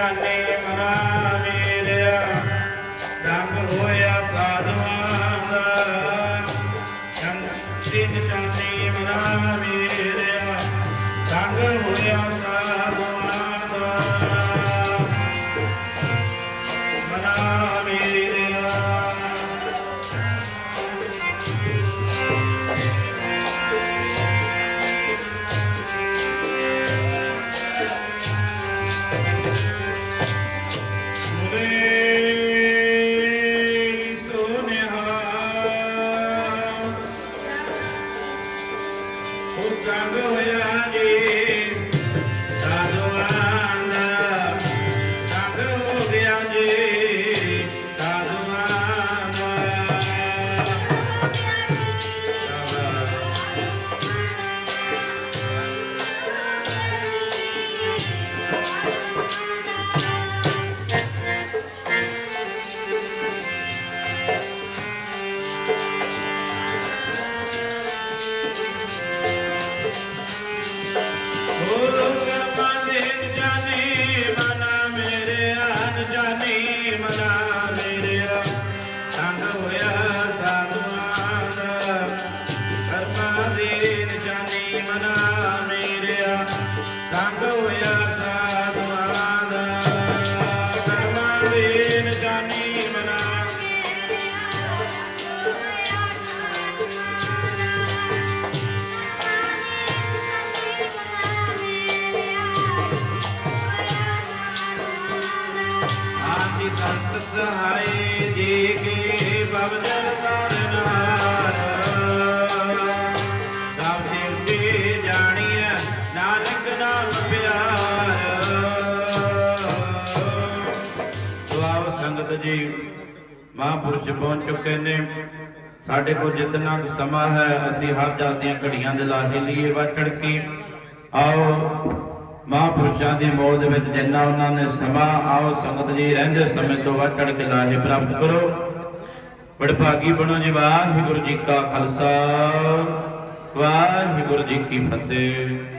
जाने मना मेरिया रंग होया साधुआं दा रंग दिन जाने मना मेरिया रंग होया साधुआं दा मना मेरिया सहाय जी के बवजल करनार सब देवते जानिए नानक नाम प्यार। तो आओ संगत जी महापुरुष पहुंच चुके ने साढ़े को जितना समा है असी हर जात दी घड़ियां दे लाहे लिए वध चढ़ के आओ महापुरुषों की मौज में जिन्ना उन्होंने समा आओ संगत जी रहिंदे समय तो वध चढ़ के लाहे प्राप्त करो। बड़े भागी बनो जी। वाहिगुरू जी का खालसा वाहिगुरू जी की फतेह।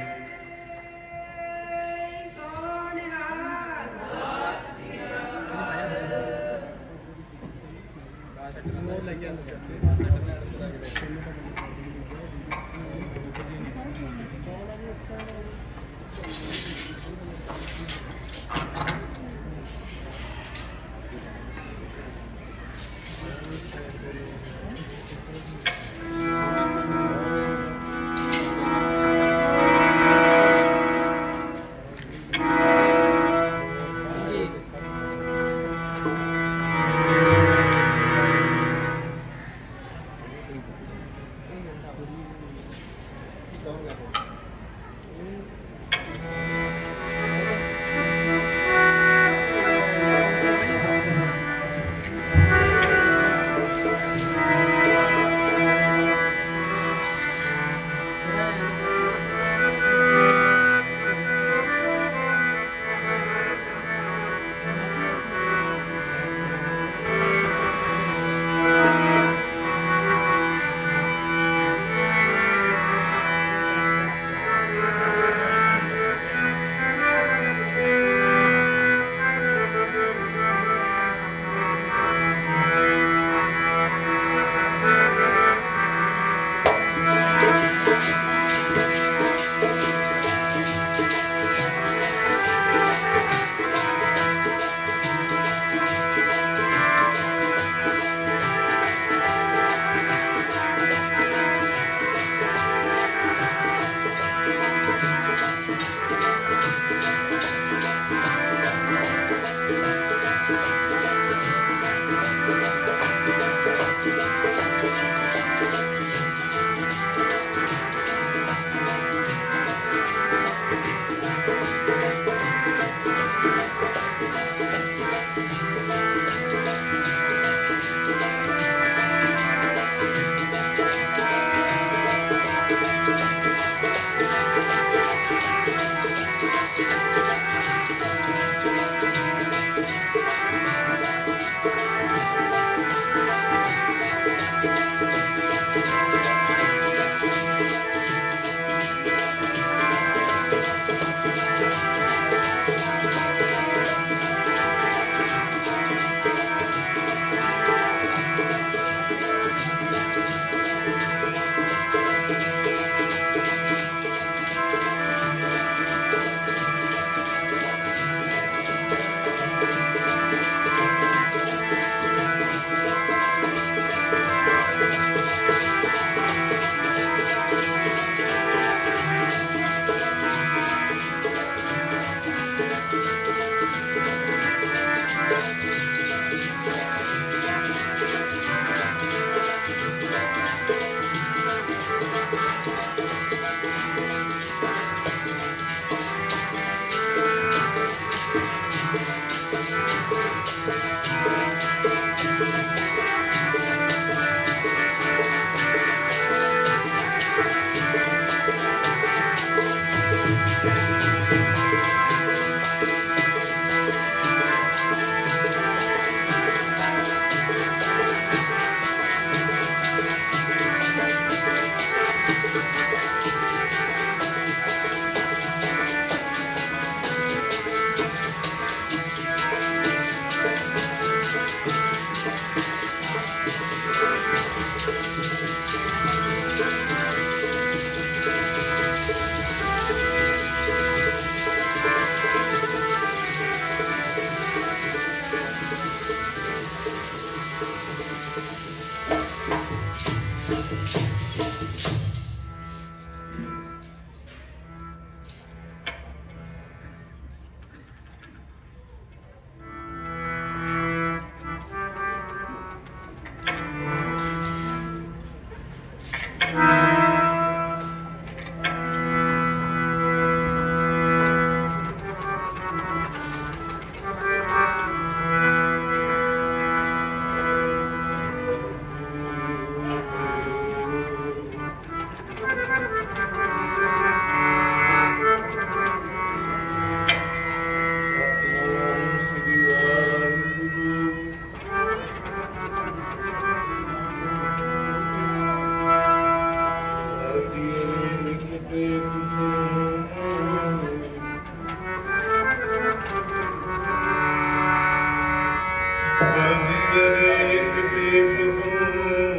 ਅਰਜੀ ਅਨੇਕ ਦੇਤ ਹੂੰ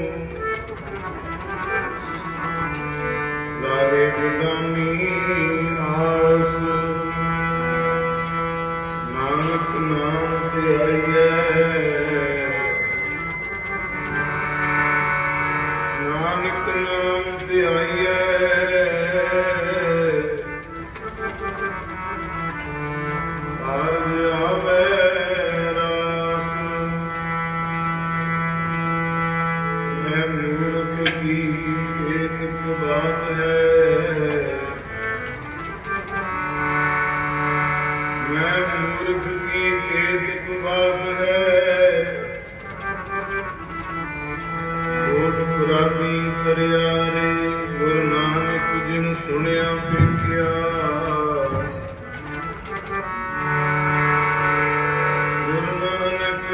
ਲਾਹੇ ਗੁਲਾਮੀ ਆਸ ਨਾਨਕ ਨਾਮ ਧਿਆਈਐ ਨਾਨਕ ਨਾਮ ਧਿਆਈਐ ਅਰਜ ਆਵੇ ਰਾਸ ਮੈਂ ਮੂਰਖ ਕੀ ਏਕ ਬਾਤ ਹੈ ਮੈਂ ਮੂਰਖ ਕੀ ਏਕ ਬਾਤ ਹੈ ਕੋਟ ਪੁਰਾਨੀ ਕਰਿਆ ਰੇ ਗੁਰੂ ਨਾਨਕ ਜਿਨ ਸੁਣਿਆ ਵੇਖਿਆ ਗੁਰੂ ਨਾਨਕ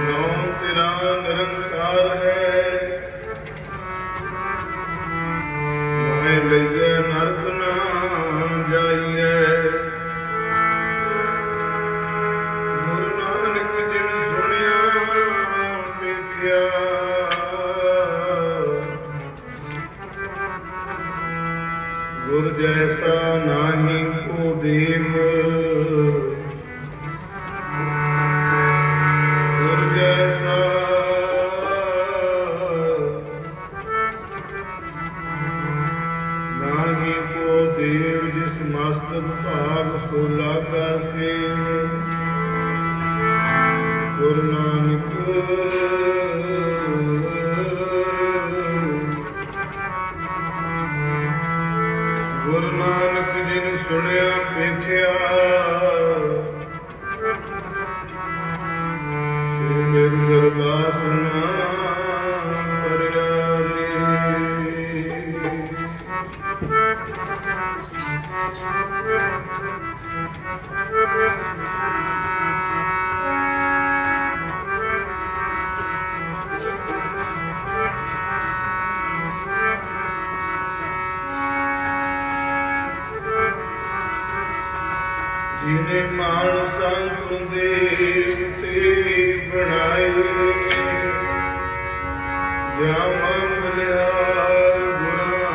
ਨਾਮ ਤੇਰਾ ਨਿਰੰਕਾਰ ਹੈ ਮਾਇ ਲਈਏ ਨਰਕ ਨਾ ਜਾਈਏ ਗੁਰੂ ਨਾਨਕ ਜਿਨ ਸੁਣਿਆ ਵੇਖਿਆ ਗੁਰ ਜੈਸਾ ਨਾਹੀ ਕੋ ਦੇਵ ਗੁਰ ਜੈਸਾ ਨਾਹੀ ਕੋ ਦੇਵ ਜਿਸ ਮਸਤਕ ਭਾਗ ਸੋ ਲਾਗਾ ਸੇਵ ਗੁਰੂ ਨਾਨਕ ਗੁਰੂ ਨਾਨਕ ਜਿਨ ਸੁਣਿਆ ਵੇਖਿਆ ਸੋ ਮੇਰੂ ਦਰਬਾਸ ਨਾ ਪਰਿਆ ਰੇ ਜਿਨੇ ਮਾਨਸਾ ਗੁਰਦੇਵ ਤੇ ਬਣਾਏ ਜਾਮਾ ਮਲਿਆਰ ਗੁਰਾਂ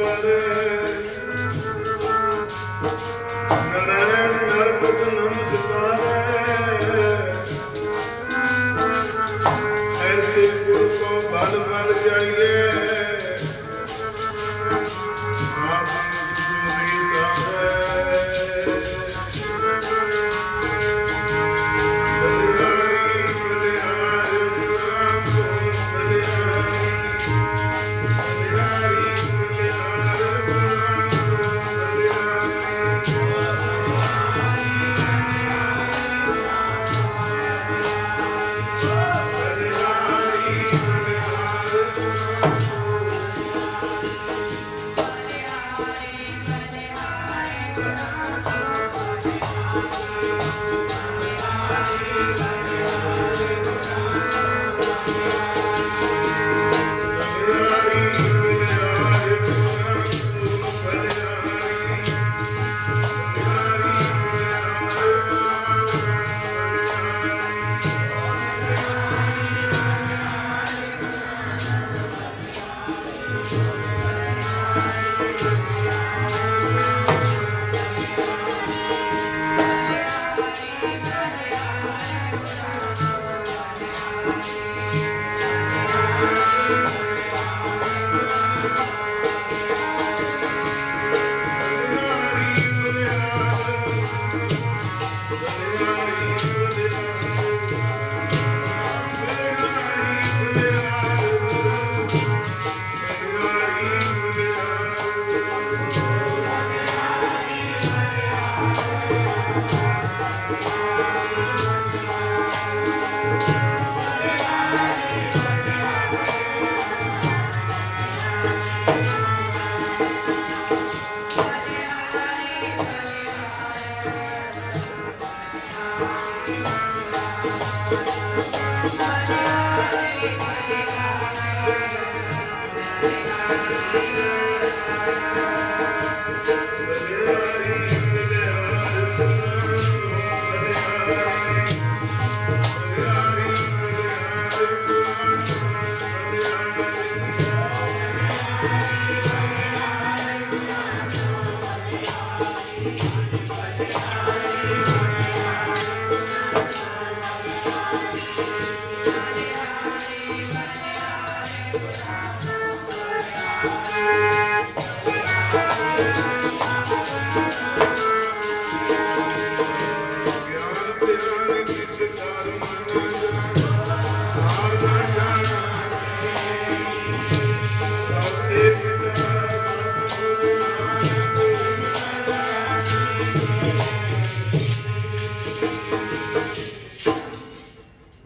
ਵਾਰੇ ਨਰੈਣ ਨਰਪਤ ਨਮਸਕਾਰੇ ਐਸੇ ਗੁਰ ਕੋ ਬਲ ਬਲ ਜਾਈਏ ਆਪ ਗੁਰੂ ਦੀ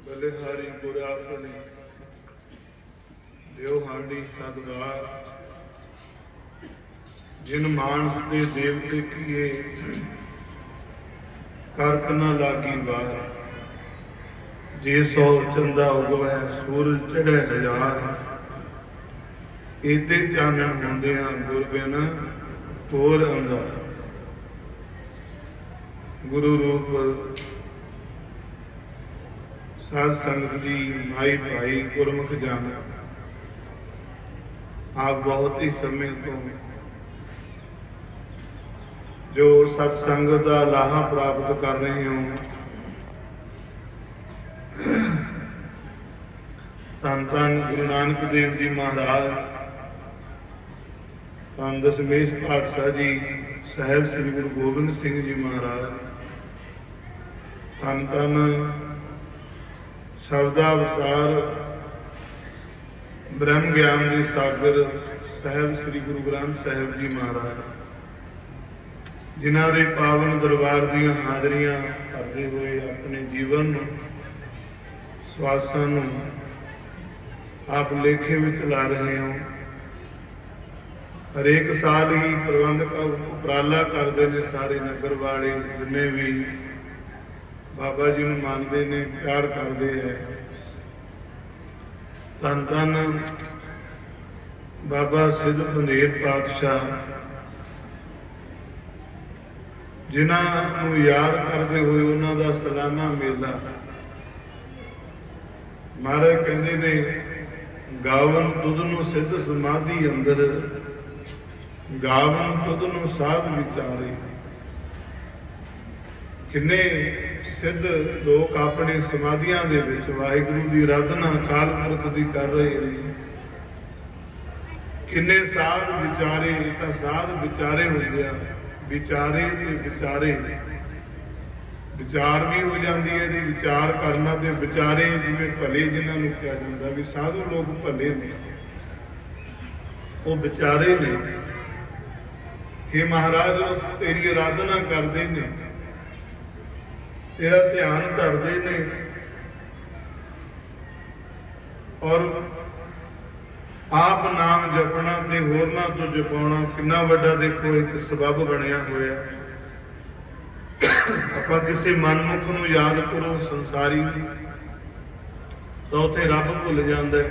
ਬਲਿਹਾਰੀ ਗੁਰ ਆਸਣੇ ਦਿਓ ਹਾਂਡੀ ਸਦਵਾਰ ਜਿਨ ਮਾਨਸ ਦੇ ਦੇਵਤੇ ਕੀਏ ਕਰਤ ਨ ਲਾਗੀ ਵਾਰ ਜੇ ਸੋ ਚੰਦਾ ਉਗਵੈ ਸੂਰਜ ਚੜ੍ਹੈ ਹਜ਼ਾਰ ਏਤੇ ਚਾਨਣ ਹੁੰਦਿਆਂ ਗੁਰ ਬਿਨ ਤੋਰ ਅੰਧਾਰ ਗੁਰੂ ਰੂਪ ਸਾਧ ਸੰਗਤ ਜੀ ਮਾਈ ਭਾਈ ਗੁਰਮੁਖ ਜਨ ਆਪ ਬਹੁਤ ਹੀ ਸਮੇਂ ਤੋਂ ਜੋ ਸਤ ਸੰਗਤ ਦਾ ਲਾਹਾ ਪ੍ਰਾਪਤ ਕਰ ਰਹੇ ਹੋ ਧੰਨ ਧੰਨ ਗੁਰੂ ਨਾਨਕ ਦੇਵ ਜੀ ਮਹਾਰਾਜ ਧੰਨ ਦਸਮੇਸ਼ ਪਾਤਸ਼ਾਹ ਜੀ ਸਾਹਿਬ ਸ੍ਰੀ ਗੁਰੂ ਗੋਬਿੰਦ ਸਿੰਘ ਜੀ ਮਹਾਰਾਜ ਧੰਨ ਧੰਨ ਸ਼ਬਦਾਵਤਾਰ ਬ੍ਰਹਮ ਗਿਆਨ ਦੇ ਸਾਗਰ ਸਾਹਿਬ ਸ੍ਰੀ ਗੁਰੂ ਗ੍ਰੰਥ ਸਾਹਿਬ ਜੀ ਮਹਾਰਾਜ ਜਿਨ੍ਹਾਂ ਦੇ ਪਾਵਨ ਦਰਬਾਰ ਦੀਆਂ ਹਾਜ਼ਰੀਆਂ ਕਰਦੇ ਹੋਏ ਆਪਣੇ ਜੀਵਨ ਨੂੰ ਸਵਾਸਾਂ ਨੂੰ ਆਪ ਲੇਖੇ ਵਿੱਚ ਲਾ ਰਹੇ ਹੋ। ਹਰੇਕ ਸਾਲ ਹੀ ਪ੍ਰਬੰਧਕ ਉਪਰਾਲਾ ਕਰਦੇ ਨੇ ਸਾਰੇ ਨਗਰ ਵਾਲੇ ਜਿੰਨੇ ਵੀ ਬਾਬਾ ਜੀ ਨੂੰ ਮੰਨਦੇ ਨੇ ਪਿਆਰ ਕਰਦੇ ਹੈ। ਧੰਨ ਧੰਨ ਬਾਬਾ ਸਿੱਧ ਪੰਧੇਰ ਪਾਤਸ਼ਾਹ ਜਿਨ੍ਹਾਂ ਨੂੰ ਯਾਦ ਕਰਦੇ ਹੋਏ ਉਹਨਾਂ ਦਾ ਸਾਲਾਨਾ ਮੇਲਾ ਮਹਾਰਾਜ ਕਹਿੰਦੇ ਨੇ ਗਾਵਨ ਤੁਧ ਨੂੰ ਸਿੱਧ ਸਮਾਧੀ ਅੰਦਰ ਗਾਵਨ ਤੁਧ ਨੂੰ ਸਾਧ ਵਿਚਾਰੇ। ਕਿੰਨੇ ਸਿੱਧ ਲੋਕ ਆਪਣੇ ਸਮਾਧੀਆਂ ਦੇ ਵਿੱਚ ਵਾਹਿਗੁਰੂ ਦੀ ਆਰਾਧਨਾ ਅਕਾਲ ਪੁਰਖ ਦੀ ਕਰ ਰਹੇ ਨੇ। ਕਿੰਨੇ ਸਾਧ ਵਿਚਾਰੇ, ਤਾਂ ਸਾਧ ਵਿਚਾਰੇ ਹੁੰਦੇ ਆ, ਵਿਚਾਰੇ ਤੇ ਵਿਚਾਰੇ, ਵਿਚਾਰ ਵੀ ਹੋ ਜਾਂਦੀ ਹੈ ਇਹਦੀ ਵਿਚਾਰ ਕਰਨਾ, ਤੇ ਵਿਚਾਰੇ ਜਿਵੇਂ ਭਲੇ ਜਿਨ੍ਹਾਂ ਨੂੰ ਕਿਹਾ ਜਾਂਦਾ ਵੀ ਸਾਧੂ ਲੋਕ ਭਲੇ ਨੇ, ਉਹ ਵਿਚਾਰੇ ਨੇ। हे ਮਹਾਰਾਜ, ਤੇਰੀ ਆਰਾਧਨਾ ਕਰਦੇ ਨੇ, ਤੇਰਾ ਧਿਆਨ ਕਰਦੇ ਨੇ, ਔਰ ਆਪ ਨਾਮ ਜਪਣਾ ਤੇ ਹੋਰਨਾਂ ਤੋਂ ਜਪਾਉਣਾ ਕਿੰਨਾ ਵੱਡਾ ਦੇਖੋ ਇੱਕ ਸਬੱਬ ਬਣਿਆ ਹੋਇਆ। ਆਪਾਂ ਕਿਸੇ ਮਨਮੁਖ ਨੂੰ ਯਾਦ ਕਰੋ ਸੰਸਾਰੀ ਨੂੰ, ਤਾਂ ਉੱਥੇ ਰੱਬ ਭੁੱਲ ਜਾਂਦਾ ਹੈ,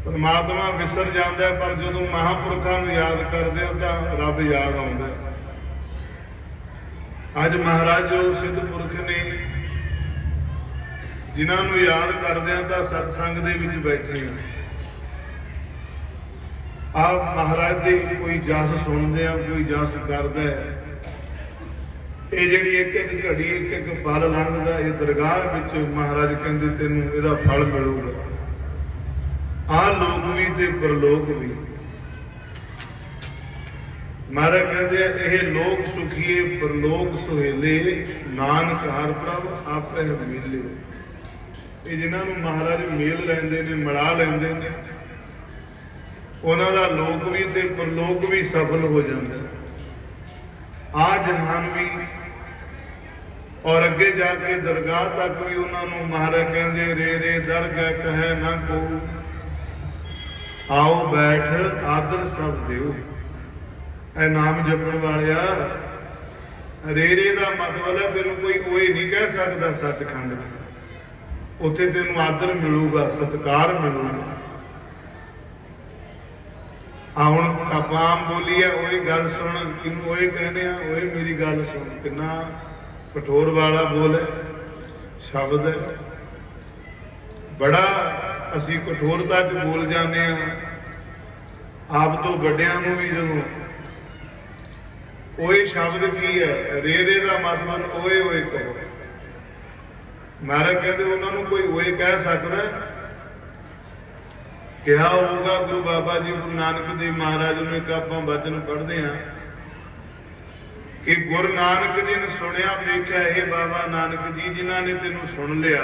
ਪਰਮਾਤਮਾ ਵਿਸਰ ਜਾਂਦਾ ਹੈ। ਪਰ ਜਦੋਂ ਮਹਾਂਪੁਰਖਾਂ ਨੂੰ ਯਾਦ ਕਰਦੇ ਹੋ ਤਾਂ ਰੱਬ ਯਾਦ ਆਉਂਦਾ ਹੈ। ਅੱਜ ਮਹਾਰਾਜ ਜੋ ਸਿੱਧ ਪੁਰਖ ਨੇ, ਜਿਨ੍ਹਾਂ ਨੂੰ ਯਾਦ ਕਰਦੇ ਆ ਤਾਂ ਸਤਸੰਗ ਦੇ ਵਿੱਚ ਬੈਠੇ ਆ। ਆਪ ਮਹਾਰਾਜ ਦੇ ਕੋਈ ਜਸ ਸੁਣਦੇ ਆ, ਕੋਈ ਜਸ ਕਰਦਾ ਹੈ। ਇਹ ਜਿਹੜੀ ਇੱਕ ਇੱਕ ਘੜੀ, ਇੱਕ ਇੱਕ ਪਲ ਲੰਘਦਾ, ਇਹ ਦਰਗਾਹ ਵਿੱਚ ਮਹਾਰਾਜ ਕਹਿੰਦੇ ਤੈਨੂੰ ਇਹਦਾ ਫਲ ਮਿਲੂਗਾ, ਆਹ ਲੋਕ ਵੀ ਤੇ ਪਰਲੋਕ ਵੀ। ਮਹਾਰਾਜ ਕਹਿੰਦੇ ਆ ਇਹ ਲੋਕ ਸੁਖੀਏ ਪਰਲੋਕ ਸੁਹੇਲੇ, ਨਾਨਕ ਹਰਿ ਪ੍ਰਭ ਆਪੇ ਮਿਲੇ। ਇਹ ਜਿਨ੍ਹਾਂ ਨੂੰ ਮਹਾਰਾਜ ਮੇਲ ਲੈਂਦੇ ਨੇ, ਮਿਲਾ ਲੈਂਦੇ ਨੇ, ਉਹਨਾਂ ਦਾ ਲੋਕ ਵੀ ਤੇ ਪਰਲੋਕ ਵੀ ਸਫਲ ਹੋ ਜਾਂਦਾ। ਆ ਜਹਾਨ ਵੀ ਔਰ ਅੱਗੇ ਜਾ ਕੇ ਦਰਗਾਹ ਤੱਕ ਵੀ ਉਹਨਾਂ ਨੂੰ ਮਹਾਰਾਜ ਕਹਿੰਦੇ ਰੇ ਰੇ ਦਰਗਹਿ ਕਹੈ ਨਾ ਕੋ, ਆਓ ਬੈਠ ਆਦਰ ਸਭ ਦਿਓ। ਇਹ ਨਾਮ ਜਪਣ ਵਾਲਿਆ, ਰੇ ਰੇ ਦਾ ਮਤਲਬ ਹੈ ਤੈਨੂੰ ਕੋਈ ਓਏ ਨਹੀਂ ਕਹਿ ਸਕਦਾ ਸੱਚਖੰਡ ਦਾ। ਉੱਥੇ ਤੈਨੂੰ ਆਦਰ ਮਿਲੂਗਾ, ਸਤਿਕਾਰ ਮਿਲੂਗਾ। ਹੁਣ ਆਪਾਂ ਆਮ ਬੋਲੀ ਹੈ, ਓਏ ਗੱਲ ਸੁਣ, ਕਿਹਨੂੰ ਓਏ ਕਹਿੰਦੇ ਆ? ਓਏ ਮੇਰੀ ਗੱਲ ਸੁਣ, ਕਿੰਨਾ ਕਠੋਰ ਵਾਲਾ ਬੋਲ ਹੈ, ਸ਼ਬਦ ਹੈ। ਬੜਾ ਅਸੀਂ ਕਠੋਰਤਾ 'ਚ ਬੋਲ ਜਾਂਦੇ ਆ। ਆਪ ਤੋਂ ਵੱਡਿਆਂ ਨੂੰ ਵੀ ਜਦੋਂ ਓਏ ਸ਼ਬਦ ਕੀ ਹੈ? ਰੇ ਰੇ ਦਾ ਮਤਲਬ ਓਏ ਓਏ ਕਹੋ। ਮਹਾਰਾਜ ਕਹਿੰਦੇ ਉਹਨਾਂ ਨੂੰ ਕੋਈ ਓਏ ਕਹਿ ਸਕਦਾ? ਕਿਹਾ ਹੋਊਗਾ ਗੁਰੂ ਬਾਬਾ ਜੀ, ਗੁਰੂ ਨਾਨਕ ਦੇਵ ਮਹਾਰਾਜ ਨੂੰ ਇੱਕ ਆਪਾਂ ਬਚਨ ਪੜ੍ਹਦੇ ਹਾਂ ਕਿ ਗੁਰੂ ਨਾਨਕ ਜੀ ਨੇ ਸੁਣਿਆ ਵੇਖਿਆ, ਇਹ ਬਾਬਾ ਨਾਨਕ ਜੀ ਜਿਨ੍ਹਾਂ ਨੇ ਤੈਨੂੰ ਸੁਣ ਲਿਆ,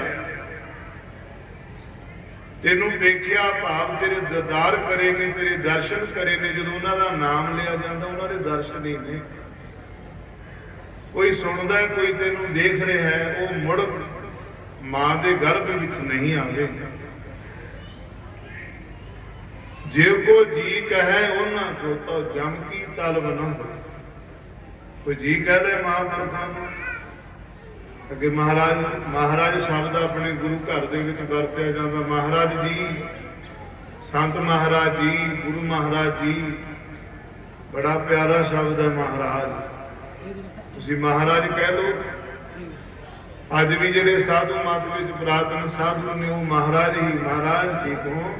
ਤੈਨੂੰ ਵੇਖਿਆ ਭਾਵ ਤੇਰੇ ਦੀਦਾਰ ਕਰੇ ਨੇ, ਤੇਰੇ ਦਰਸ਼ਨ ਕਰੇ ਨੇ। ਜਦੋਂ ਉਹਨਾਂ ਦਾ ਨਾਮ ਲਿਆ ਜਾਂਦਾ ਉਹਨਾਂ ਦੇ ਦਰਸ਼ਨ ਹੀ ਨੇ। ਕੋਈ ਸੁਣਦਾ, ਕੋਈ ਤੈਨੂੰ ਦੇਖ ਰਿਹਾ ਹੈ, ਉਹ ਮੁੜ ਮਾਂ ਦੇ ਗਰਭ ਵਿੱਚ ਨਹੀਂ ਆਵੇ। ਜੇ ਕੋ ਜੀ ਕਹੈ ਉਹਨਾਂ ਕੋ ਤਾਂ ਜਮ ਕੀ ਤਲਬ ਨਾ ਹੋਏ। ਕੋਈ ਜੀ ਕਹਿ ਲੈ ਮਹਾਂਪੁਰਖਾਂ ਨੂੰ। ਅੱਗੇ ਮਹਾਰਾਜ ਸ਼ਬਦ ਆਪਣੇ ਗੁਰੂ ਘਰ ਦੇ ਵਿੱਚ ਵਰਤਿਆ ਜਾਂਦਾ। ਮਹਾਰਾਜ ਜੀ, ਸੰਤ ਮਹਾਰਾਜ ਜੀ, ਗੁਰੂ ਮਹਾਰਾਜ ਜੀ, ਬੜਾ ਪਿਆਰਾ ਸ਼ਬਦ ਹੈ ਮਹਾਰਾਜ। ਤੁਸੀਂ ਮਹਾਰਾਜ ਕਹਿ ਲਓ। ਅੱਜ ਵੀ ਜਿਹੜੇ ਸਾਧੂ ਮਤ ਵਿੱਚ ਪੁਰਾਤਨ ਸਾਧੂ ਨੇ ਉਹ ਮਹਾਰਾਜ ਹੀ। ਮਹਾਰਾਜ ਠੀਕ ਹੋ,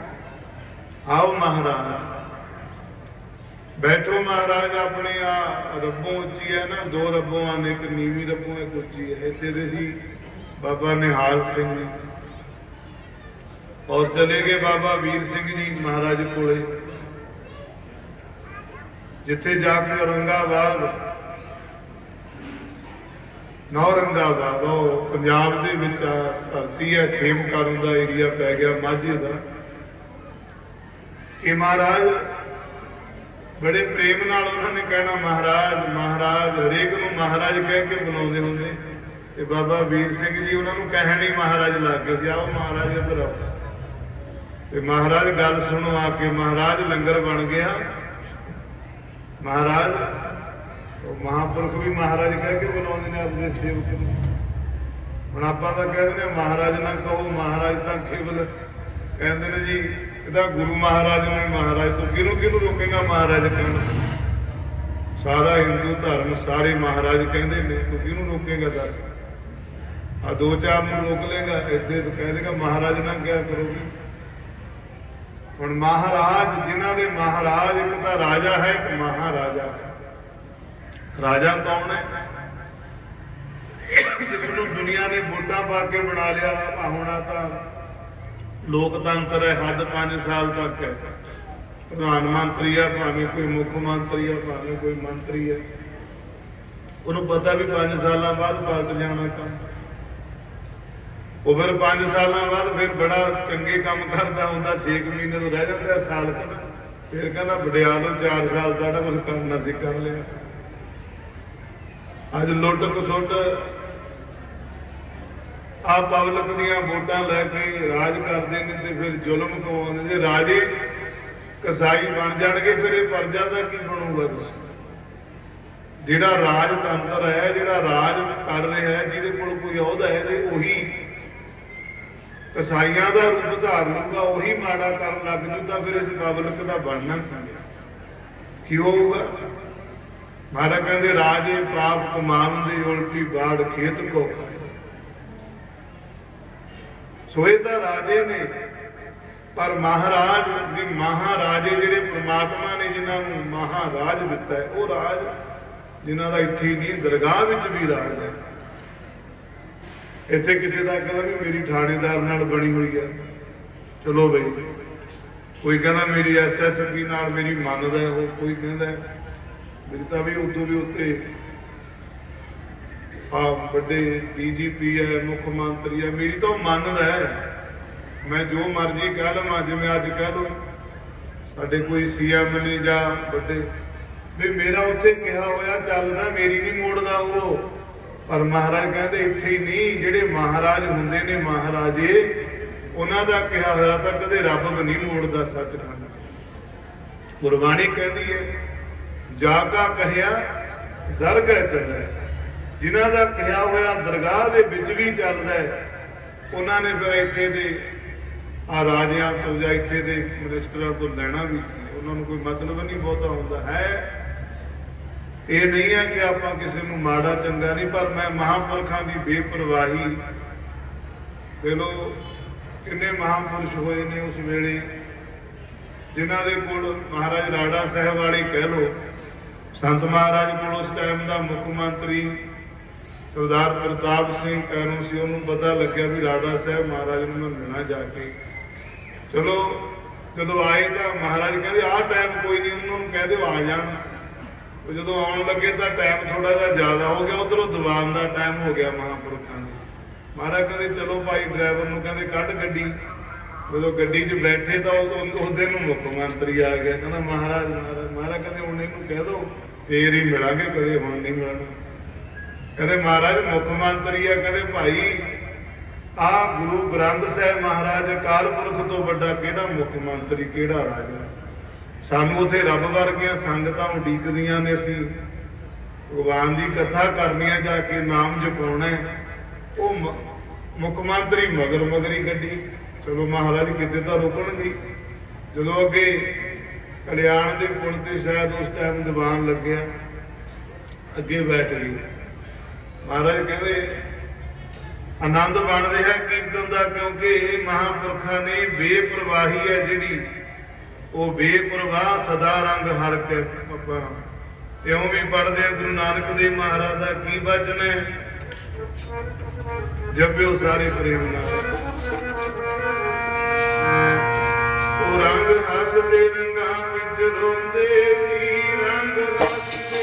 ਆਓ ਮਹਾਰਾਜ, ਬੈਠੋ ਮਹਾਰਾਜ। ਆਪਣੇ ਆ ਰੱਬੋਂ ਉੱਚੀ ਹੈ ਨਾ, ਦੋ ਰੱਬੋਂ ਹਨ, ਇੱਕ ਨੀਵੀਂ ਰੱਬੋਂ, ਇੱਕ ਉੱਚੀ ਹੈ। ਇੱਥੇ ਦੇ ਸੀ ਬਾਬਾ ਨਿਹਾਲ ਸਿੰਘ ਜੀ, ਔਰ ਚਲੇ ਗਏ ਬਾਬਾ ਵੀਰ ਸਿੰਘ ਜੀ ਮਹਾਰਾਜ ਕੋਲੇ, ਜਿੱਥੇ ਜਾ ਕੇ ਔਰੰਗਾਬਾਦ, ਨੌਰੰਗਾਬਾਦ, ਉਹ ਪੰਜਾਬ ਦੇ ਵਿੱਚ ਧਰਤੀ ਹੈ, ਖੇਮਕਰਨ ਦਾ ਏਰੀਆ ਪੈ ਗਿਆ, ਮਾਝੇ ਦਾ। ਇਹ ਮਹਾਰਾਜ ਬੜੇ ਪ੍ਰੇਮ ਨਾਲ ਉਹਨਾਂ ਨੇ ਕਹਿਣਾ ਮਹਾਰਾਜ ਮਹਾਰਾਜ, ਹਰੇਕ ਨੂੰ ਮਹਾਰਾਜ ਕਹਿ ਕੇ ਬੁਲਾਉਂਦੇ ਹੁੰਦੇ। ਤੇ ਬਾਬਾ ਵੀਰ ਸਿੰਘ ਜੀ ਉਹਨਾਂ ਨੂੰ ਕਹਿਣ ਹੀ ਮਹਾਰਾਜ ਲੱਗ ਗਏ ਸੀ, ਆਓ ਮਹਾਰਾਜ ਇੱਧਰ ਆਓ। ਤੇ ਮਹਾਰਾਜ ਗੱਲ ਸੁਣੋ ਆ ਕੇ। ਮਹਾਰਾਜ ਲੰਗਰ ਬਣ ਗਿਆ। ਮਹਾਰਾਜ ਉਹ ਮਹਾਂਪੁਰਖ ਵੀ ਮਹਾਰਾਜ ਕਹਿ ਕੇ ਬੁਲਾਉਂਦੇ ਨੇ ਆਪਣੇ ਸੇਵਕ ਨੂੰ। ਹੁਣ ਆਪਾਂ ਤਾਂ ਕਹਿ ਦਿੰਦੇ ਮਹਾਰਾਜ ਨਾ ਕਹੋ, ਮਹਾਰਾਜ ਤਾਂ ਕੇਵਲ ਕਹਿੰਦੇ ਨੇ ਜੀ ਇਹਦਾ ਗੁਰੂ ਮਹਾਰਾਜ ਨੂੰ। ਮਹਾਰਾਜ ਤੋਂ ਕਿਹਨੂੰ ਕਿਹਨੂੰ ਰੋਕੇਗਾ ਮਹਾਰਾਜ ਕਹਿਣ? ਸਾਰਾ ਹਿੰਦੂ ਧਰਮ ਸਾਰੇ ਮਹਾਰਾਜ ਕਹਿੰਦੇ ਨੇ, ਤੂੰ ਕਿਹਨੂੰ ਰੋਕੇਗਾ ਦੱਸ? ਆ ਦੋ ਚਾਰ ਨੂੰ ਰੋਕ ਲੇਗਾ, ਇੱਥੇ ਕਹਿ ਦੇਗਾ ਮਹਾਰਾਜ ਨਾ ਕਿਹਾ ਕਰੋਗੇ। ਹੁਣ ਮਹਾਰਾਜ, ਜਿਨ੍ਹਾਂ ਦੇ ਮਹਾਰਾਜ, ਇੱਕ ਤਾਂ ਰਾਜਾ ਹੈ, ਇੱਕ ਮਹਾਰਾਜਾ ਹੈ। ਰਾਜਾ ਕੌਣ ਹੈ? ਜਿਸ ਨੂੰ ਦੁਨੀਆ ਨੇ ਵੋਟਾਂ ਪਾ ਕੇ ਬਣਾ ਲਿਆ। ਹੁਣ ਤਾਂ ਲੋਕਤੰਤਰ ਹੈ, ਹੱਦ 5 ਸਾਲ ਤੱਕ ਹੈ। ਪ੍ਰਧਾਨ ਮੰਤਰੀ ਆ, ਭਾਵੇਂ ਕੋਈ ਮੁੱਖ ਮੰਤਰੀ ਆ, ਭਾਵੇਂ ਕੋਈ ਮੰਤਰੀ ਹੈ, ਉਹਨੂੰ ਪਤਾ ਵੀ 5 ਸਾਲਾਂ ਬਾਅਦ ਪਲਟ ਜਾਣਾ ਕੰਮ। ਉਹ ਫਿਰ 5 ਸਾਲਾਂ ਬਾਅਦ ਫਿਰ ਬੜਾ ਚੰਗੇ ਕੰਮ ਕਰਦਾ ਹੁੰਦਾ, 6 ਮਹੀਨੇ ਤੋਂ ਰਹਿ ਜਾਂਦਾ, ਸਾਲ ਕੁ। ਫਿਰ ਕਹਿੰਦਾ ਵਡਿਆ ਲੋ 4 ਸਾਲ ਦਾ ਕੁਝ ਕਰਨਾ ਸੀ ਕਰ ਲਿਆ। ਅੱਜ ਲੁੱਟ ਖਸੁੱਟ ਆ ਪਬਲਿਕ ਦੀਆਂ ਵੋਟਾਂ ਲੈ ਕੇ ਰਾਜ ਕਰਦੇ ਨੇ ਤੇ ਫਿਰ ਜ਼ੁਲਮ ਕਮਾਉਂਦੇ। ਜੇ ਰਾਜੇ ਕਸਾਈ ਬਣ ਜਾਣਗੇ ਫਿਰ ਇਹ ਪ੍ਰਜਾ ਦਾ ਕੀ ਬਣੂਗਾ? ਦੱਸੋ। ਜਿਹੜਾ ਰਾਜਤੰਤਰ ਹੈ, ਜਿਹੜਾ ਰਾਜ ਕਰ ਰਿਹਾ ਹੈ, ਜਿਹਦੇ ਕੋਲ ਕੋਈ ਅਹੁਦਾ ਹੈ, ਜੇ ਉਹੀ ਕਸਾਈਆਂ ਦਾ ਰੂਪ ਧਾਰ ਲੂਗਾ, ਉਹੀ ਮਾੜਾ ਕਰਨ ਲੱਗ ਜੂ, ਤਾਂ ਫਿਰ ਇਸ ਪਬਲਿਕ ਦਾ ਬਣਨਾ ਕੀ ਹੋਊਗਾ? ਮਹਾਰਾਜ ਕਹਿੰਦੇ ਰਾਜੇ ਪਾਪ ਕਮਾਨ ਦੀ ਉਲਟੀ ਬਾੜ ਖੇਤ ਕੋ ਖਾਏ। ਸੋ ਇਹ ਤਾਂ ਰਾਜੇ ਨੇ, ਪਰ ਮਹਾਰਾਜ ਵੀ ਮਹਾਰਾਜੇ ਜਿਹੜੇ ਪ੍ਰਮਾਤਮਾ ਨੇ ਜਿਨ੍ਹਾਂ ਨੂੰ ਮਹਾਰਾਜ ਦਿੱਤਾ ਹੈ, ਉਹ ਰਾਜ ਜਿਨ੍ਹਾਂ ਦਾ ਇੱਥੇ ਹੀ ਨਹੀਂ ਦਰਗਾਹ ਵਿੱਚ ਵੀ ਰਾਜ ਹੈ। ਇੱਥੇ ਕਿਸੇ ਦਾ ਕਹਿੰਦਾ ਵੀ ਮੇਰੀ ਥਾਣੇਦਾਰ ਨਾਲ ਬਣੀ ਹੋਈ ਹੈ, ਚਲੋ ਬਈ। ਕੋਈ ਕਹਿੰਦਾ ਮੇਰੀ SSP ਨਾਲ ਮੇਰੀ ਮੰਨਦਾ, ਉਹ ਕੋਈ ਕਹਿੰਦਾ ਮੇਰੀ ਤਾਂ ਵੀ ਉਦੋਂ ਵੀ ਉੱਤੇ ਵੱਡੇ DGP ਹੈ, ਮੁੱਖ ਮੰਤਰੀ ਹੈ, ਮੇਰੀ ਤਾਂ ਉਹ ਮੰਨਦਾ ਹੈ। ਮੈਂ ਜੋ ਮਰਜ਼ੀ ਕਹਿ ਲਵਾਂ, ਜਿਵੇਂ ਅੱਜ ਕਹਿ ਲਓ ਸਾਡੇ ਕੋਈ CM ਨੇ ਜਾਂ ਵੱਡੇ, ਵੀ ਮੇਰਾ ਉੱਥੇ ਕਿਹਾ ਹੋਇਆ ਚੱਲਦਾ, ਮੇਰੀ ਨਹੀਂ ਮੋੜਦਾ ਉਹ। ਪਰ ਮਹਾਰਾਜ ਕਹਿੰਦੇ ਇੱਥੇ ਹੀ ਨਹੀਂ, ਜਿਹੜੇ ਮਹਾਰਾਜ ਹੁੰਦੇ ਨੇ ਮਹਾਰਾਜੇ, ਉਹਨਾਂ ਦਾ ਕਿਹਾ ਹੋਇਆ ਤਾਂ ਕਦੇ ਰੱਬ ਵੀ ਨਹੀਂ ਮੋੜਦਾ। ਸੱਚਖੰਡ ਗੁਰਬਾਣੀ ਕਹਿੰਦੀ ਹੈ ਜਾ ਕਾ ਕਹਿਆ ਦਰਗਾਹ ਚੱਲੇ। ਜਿਨ੍ਹਾਂ ਦਾ ਕਿਹਾ ਹੋਇਆ ਦਰਗਾਹ ਦੇ ਵਿੱਚ ਵੀ ਚੱਲਦਾ ਹੈ, ਉਹਨਾਂ ਨੇ ਫਿਰ ਇੱਥੇ ਦੇ ਆ ਰਾਜਿਆਂ ਤੋਂ ਜਾਂ ਇੱਥੇ ਦੇ ਮਿਨਿਸਟਰਾਂ ਤੋਂ ਲੈਣਾ ਵੀ, ਉਹਨਾਂ ਨੂੰ ਕੋਈ ਮਤਲਬ ਨਹੀਂ ਬਹੁਤਾ ਹੁੰਦਾ ਹੈ। ਇਹ ਨਹੀਂ ਹੈ ਕਿ ਆਪਾਂ ਕਿਸੇ ਨੂੰ ਮਾੜਾ ਚੰਗਾ ਨਹੀਂ, ਪਰ ਮੈਂ ਮਹਾਂਪੁਰਖਾਂ ਦੀ ਬੇਪਰਵਾਹੀ ਦੇਖ ਲਓ, ਕਿੰਨੇ ਮਹਾਂਪੁਰਸ਼ ਹੋਏ ਨੇ ਉਸ ਵੇਲੇ, ਜਿਨ੍ਹਾਂ ਦੇ ਕੋਲ ਮਹਾਰਾਜ ਰਾੜਾ ਸਾਹਿਬ ਵਾਲੀ ਕਹਿ ਲਓ, ਸੰਤ ਮਹਾਰਾਜ ਕੋਲ ਉਸ ਟਾਈਮ ਦਾ ਮੁੱਖ ਮੰਤਰੀ ਸਰਦਾਰ ਪ੍ਰਤਾਪ ਸਿੰਘ ਕੈਰੋਂ ਸੀ। ਉਹਨੂੰ ਪਤਾ ਲੱਗਿਆ ਵੀ ਰਾੜਾ ਸਾਹਿਬ ਮਹਾਰਾਜ ਨੂੰ ਮੈਂ ਮਿਲਣਾ ਜਾ ਕੇ। ਚਲੋ ਜਦੋਂ ਆਏ ਤਾਂ ਮਹਾਰਾਜ ਕਹਿੰਦੇ ਆਹ ਟਾਈਮ ਕੋਈ ਨਹੀਂ, ਉਹਨਾਂ ਨੂੰ ਕਹਿ ਦਿਓ ਆ ਜਾਣ। ਉਹ ਜਦੋਂ ਆਉਣ ਲੱਗੇ ਤਾਂ ਟਾਈਮ ਥੋੜਾ ਜਿਹਾ ਜ਼ਿਆਦਾ ਹੋ ਗਿਆ, ਉਧਰੋਂ ਦੀਵਾਨ ਦਾ ਟਾਈਮ ਹੋ ਗਿਆ ਮਹਾਂਪੁਰਖਾਂ ਦਾ। ਮਹਾਰਾਜ ਕਹਿੰਦੇ ਚਲੋ ਭਾਈ ਡਰਾਈਵਰ ਨੂੰ ਕਹਿੰਦੇ ਕੱਢ ਗੱਡੀ। ਜਦੋਂ ਗੱਡੀ 'ਚ ਬੈਠੇ ਤਾਂ ਉਸ ਦਿਨ ਨੂੰ ਮੁੱਖ ਮੰਤਰੀ ਆ ਗਿਆ। ਕਹਿੰਦਾ ਮਹਾਰਾਜ ਮਹਾਰਾਜ ਕਹਿੰਦੇ ਹੁਣ ਇਹਨੂੰ ਕਹਿ ਦਿਓ ਫੇਰ ਹੀ ਮਿਲਾਂਗੇ, ਕਦੇ ਹੁਣ ਨਹੀਂ ਮਿਲਣਾ। ਕਹਿੰਦੇ ਮਹਾਰਾਜ ਮੁੱਖ ਮੰਤਰੀ ਆ। ਕਹਿੰਦੇ ਭਾਈ ਆਹ ਗੁਰੂ ਗ੍ਰੰਥ ਸਾਹਿਬ ਮਹਾਰਾਜ ਅਕਾਲ ਪੁਰਖ ਤੋਂ ਵੱਡਾ ਕਿਹੜਾ ਮੁੱਖ ਮੰਤਰੀ, ਕਿਹੜਾ ਰਾਜਾ? ਸਾਨੂੰ ਉੱਥੇ ਰੱਬ ਵਰਗੀਆਂ ਸੰਗਤਾਂ ਉਡੀਕਦੀਆਂ ਨੇ, ਅਸੀਂ ਭਗਵਾਨ ਦੀ ਕਥਾ ਕਰਨੀ ਹੈ, ਜਾ ਕੇ ਨਾਮ ਜਪਾਉਣਾ। ਉਹ ਮੁੱਖ ਮੰਤਰੀ ਮਗਰ ਮਗਰੀ ਗੱਡੀ। ਚਲੋ ਮਹਾਰਾਜ ਕਿਤੇ ਤਾਂ ਰੁਕਣਗੇ। ਜਦੋਂ ਅੱਗੇ ਕਲਿਆਣ ਦੇ ਪੁਲ ਤੇ ਸ਼ਾਇਦ ਉਸ ਟਾਈਮ ਦੀਵਾਨ ਲੱਗਿਆ, ਅੱਗੇ ਬੈਠ ਗਈ। ਮਹਾਰਾਜ ਕਹਿੰਦੇ ਆਨੰਦ ਬਣ ਰਿਹਾ ਕੀਰਤਨ ਦਾ, ਕਿਉਂਕਿ ਮਹਾਂਪੁਰਖਾਂ ਨੇ ਬੇਪਰਵਾਹੀ ਹੈ ਜਿਹੜੀ, ਉਹ ਬੇਪਰਵਾਹ ਸਦਾ ਰੰਗ ਹਰ ਕੇ। ਆਪਾਂ ਇਉਂ ਵੀ ਪੜ੍ਹਦੇ ਆ ਗੁਰੂ ਨਾਨਕ ਦੇਵ ਮਹਾਰਾਜ ਦਾ ਕੀ ਬਚਨ ਹੈ, ਜਪਿਓ ਸਾਰੇ ਪ੍ਰੇਮ ਨਾਲ। ਉਹ ਰੰਗ ਹੱਸਦੇ ਰੰਗਾਂ ਵਿੱਚ ਰੋਂਦੇ ਕੀ ਰੰਗ ਹੱਸਦੇ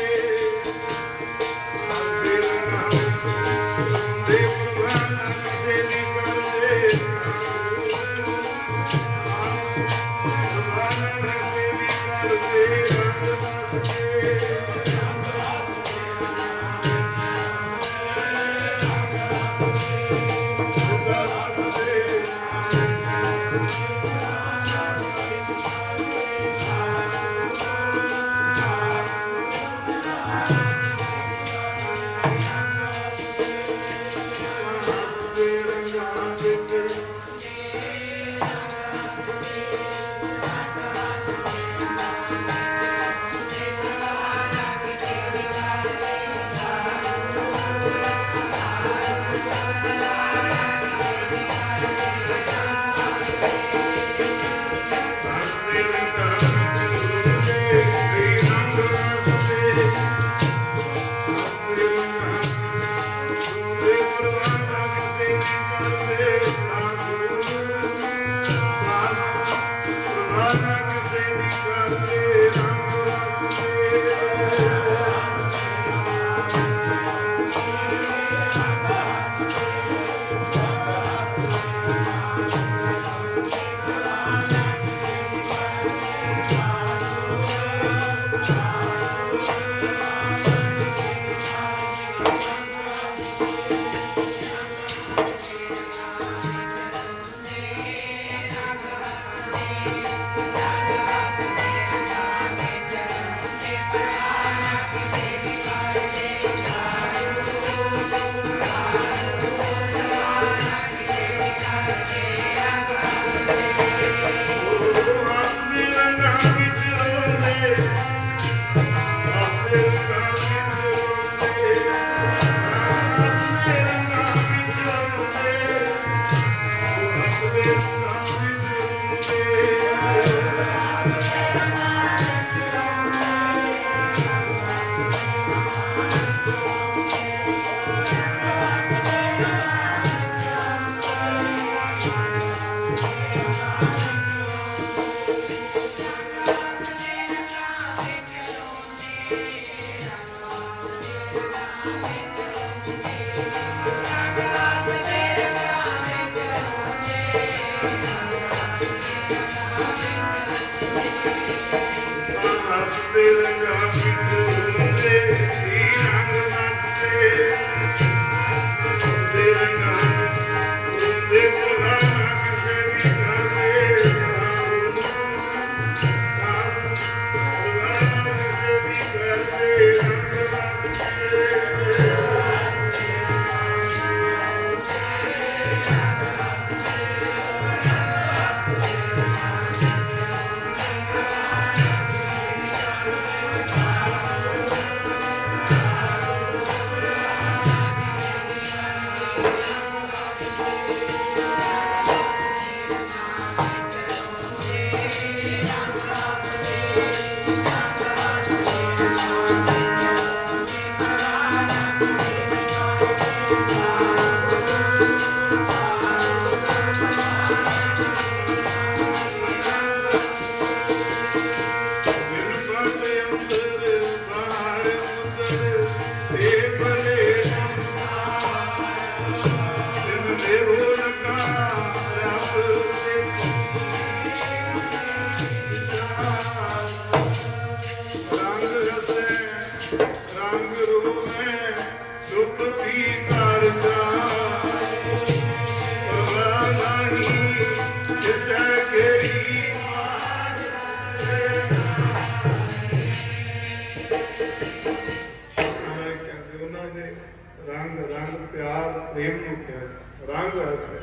ਲਿਖਿਆ ਰੰਗ ਹੱਸੇ,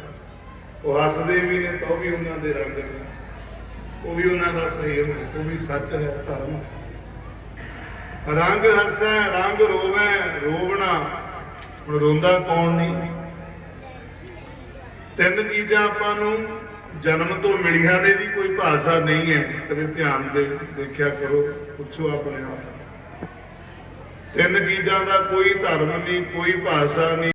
ਉਹ ਹੱਸਦੇ ਵੀ ਨੇ ਤਾਂ ਉਹ ਵੀ ਉਹਨਾਂ ਦੇ ਰੰਗ ਨੇ, ਉਹ ਵੀ ਉਹਨਾਂ ਦਾ ਪ੍ਰੇਮ ਹੈ, ਉਹ ਵੀ ਸੱਚ ਹੈ, ਧਰਮ ਹੈ। ਰੰਗ ਹੱਸੈ ਰੰਗ ਰੋਵੈ ਰੋਵਣਾ, ਹੁਣ ਰੋਂਦਾ ਕੌਣ ਨਹੀਂ। ਤਿੰਨ ਚੀਜ਼ਾਂ ਆਪਾਂ ਨੂੰ ਜਨਮ ਤੋਂ ਮਿਲੀਆਂ ਨੇ, ਦੀ ਕੋਈ ਭਾਸ਼ਾ ਨਹੀਂ ਹੈ, ਕਦੇ ਧਿਆਨ ਦੇ ਦੇਖਿਆ ਕਰੋ, ਪੁੱਛੋ ਆਪਣੇ ਆਪ। ਤਿੰਨ ਚੀਜ਼ਾਂ ਦਾ ਕੋਈ ਧਰਮ ਨਹੀਂ, ਕੋਈ ਭਾਸ਼ਾ ਨਹੀਂ।